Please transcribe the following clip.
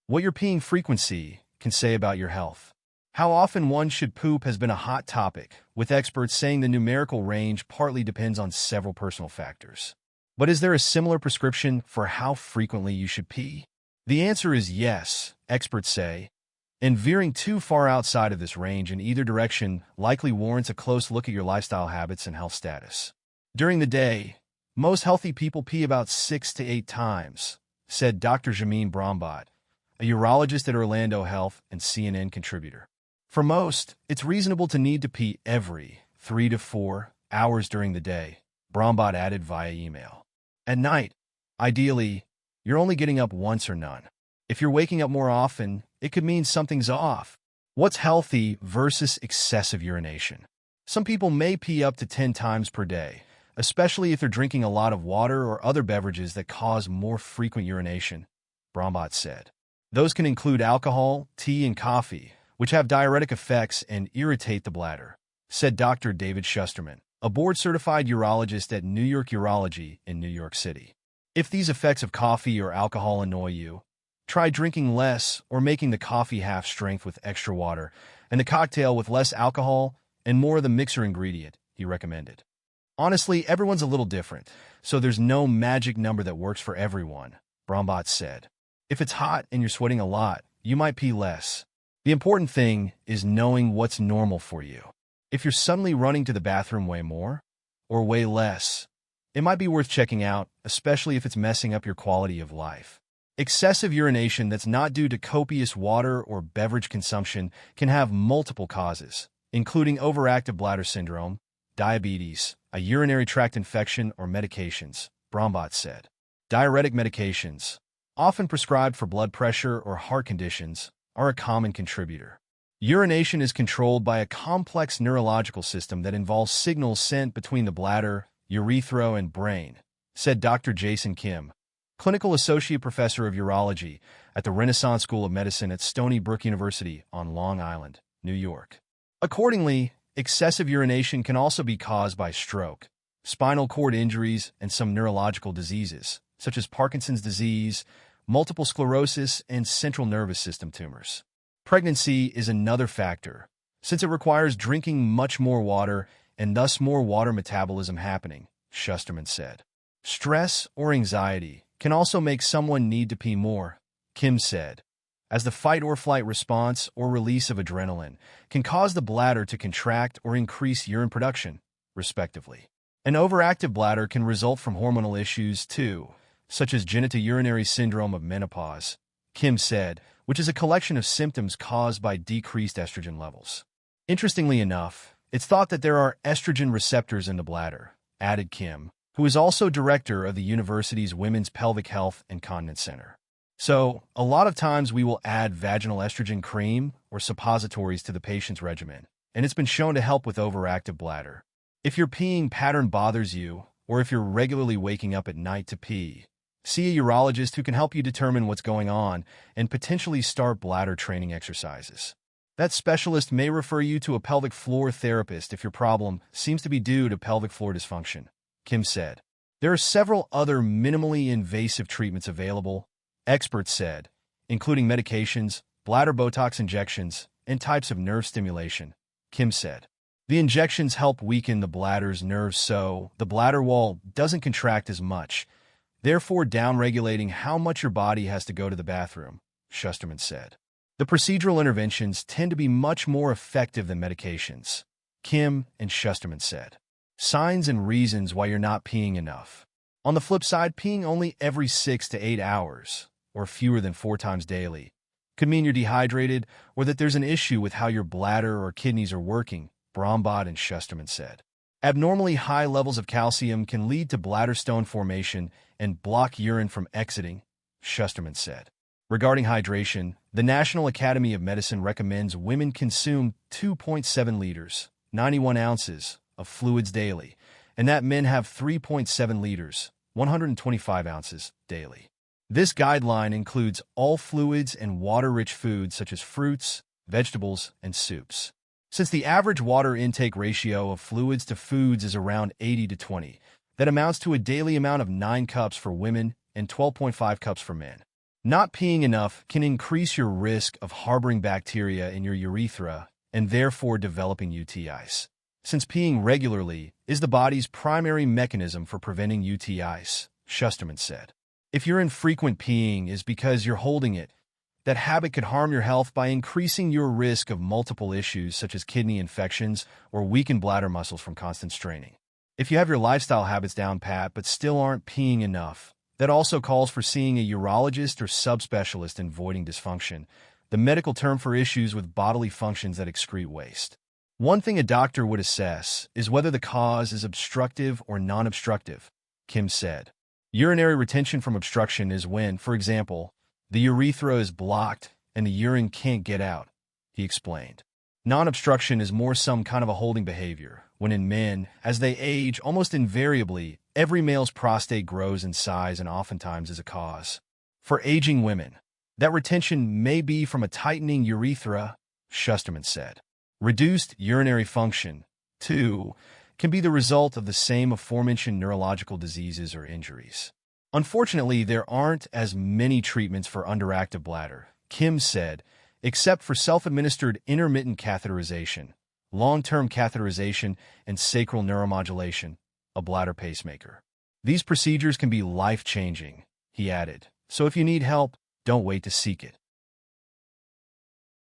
What your peeing frequency can say about your health. How often one should poop has been a hot topic, with experts saying the numerical range partly depends on several personal factors. But is there a similar prescription for how frequently you should pee? The answer is yes, experts say, and veering too far outside of this range in either direction likely warrants a close look at your lifestyle habits and health status. During the day, most healthy people pee about 6 to 8 times, said Dr. Jameen Brahmbhatt, a urologist at Orlando Health and CNN contributor. For most, it's reasonable to need to pee every 3 to 4 hours during the day, Brahmbhatt added via email. At night, ideally, you're only getting up once or none. If you're waking up more often, it could mean something's off. What's healthy versus excessive urination? Some people may pee up to 10 times per day, especially if they're drinking a lot of water or other beverages that cause more frequent urination, Brahmbhatt said. Those can include alcohol, tea, and coffee, which have diuretic effects and irritate the bladder, said Dr. David Shusterman, a board-certified urologist at New York Urology in New York City. If these effects of coffee or alcohol annoy you, try drinking less or making the coffee half strength with extra water and the cocktail with less alcohol and more of the mixer ingredient, he recommended. Honestly, everyone's a little different, so there's no magic number that works for everyone, Brahmbhatt said. If it's hot and you're sweating a lot, you might pee less. The important thing is knowing what's normal for you. If you're suddenly running to the bathroom way more or way less, it might be worth checking out, especially if it's messing up your quality of life. Excessive urination that's not due to copious water or beverage consumption can have multiple causes, including overactive bladder syndrome, diabetes, a urinary tract infection, or medications, Brahmbhatt said. Diuretic medications, often prescribed for blood pressure or heart conditions, are a common contributor. Urination is controlled by a complex neurological system that involves signals sent between the bladder, urethra, and brain, said Dr. Jason Kim, clinical associate professor of urology at the Renaissance School of Medicine at Stony Brook University on Long Island, New York. Accordingly, excessive urination can also be caused by stroke, spinal cord injuries, and some neurological diseases, such as Parkinson's disease, multiple sclerosis, and central nervous system tumors. Pregnancy is another factor, since it requires drinking much more water and thus more water metabolism happening, Shusterman said. Stress or anxiety can also make someone need to pee more, Kim said, as the fight-or-flight response or release of adrenaline can cause the bladder to contract or increase urine production, respectively. An overactive bladder can result from hormonal issues, too, such as genitourinary syndrome of menopause, Kim said, which is a collection of symptoms caused by decreased estrogen levels. Interestingly enough, it's thought that there are estrogen receptors in the bladder, added Kim, who is also director of the university's Women's Pelvic Health and Continence Center. So, a lot of times we will add vaginal estrogen cream or suppositories to the patient's regimen, and it's been shown to help with overactive bladder. If your peeing pattern bothers you, or if you're regularly waking up at night to pee, see a urologist who can help you determine what's going on and potentially start bladder training exercises. That specialist may refer you to a pelvic floor therapist if your problem seems to be due to pelvic floor dysfunction, Kim said. There are several other minimally invasive treatments available, experts said, including medications, bladder Botox injections, and types of nerve stimulation, Kim said. The injections help weaken the bladder's nerves so the bladder wall doesn't contract as much, therefore downregulating how much your body has to go to the bathroom, Shusterman said. The procedural interventions tend to be much more effective than medications, Kim and Shusterman said. Signs and reasons why you're not peeing enough. On the flip side, peeing only every 6 to 8 hours, or fewer than 4 times daily, could mean you're dehydrated or that there's an issue with how your bladder or kidneys are working, Brahmbhatt and Shusterman said. Abnormally high levels of calcium can lead to bladder stone formation and block urine from exiting, Shusterman said. Regarding hydration, the National Academy of Medicine recommends women consume 2.7 liters, 91 ounces, of fluids daily, and that men have 3.7 liters, 125 ounces, daily. This guideline includes all fluids and water-rich foods such as fruits, vegetables, and soups. Since the average water intake ratio of fluids to foods is around 80 to 20, that amounts to a daily amount of 9 cups for women and 12.5 cups for men. Not peeing enough can increase your risk of harboring bacteria in your urethra and therefore developing UTIs. Since peeing regularly is the body's primary mechanism for preventing UTIs, Schusterman said. If your infrequent peeing is because you're holding it, that habit could harm your health by increasing your risk of multiple issues such as kidney infections or weakened bladder muscles from constant straining. If you have your lifestyle habits down pat but still aren't peeing enough, that also calls for seeing a urologist or subspecialist in voiding dysfunction, the medical term for issues with bodily functions that excrete waste. One thing a doctor would assess is whether the cause is obstructive or non-obstructive, Kim said. Urinary retention from obstruction is when, for example, the urethra is blocked and the urine can't get out, he explained. Non-obstruction is more some kind of a holding behavior, when in men, as they age, almost invariably, every male's prostate grows in size and oftentimes is a cause. For aging women, that retention may be from a tightening urethra, Schusterman said. Reduced urinary function, too, can be the result of the same aforementioned neurological diseases or injuries. Unfortunately, there aren't as many treatments for underactive bladder, Kim said, except for self-administered intermittent catheterization, long-term catheterization, and sacral neuromodulation, a bladder pacemaker. These procedures can be life-changing, he added, so if you need help, don't wait to seek it.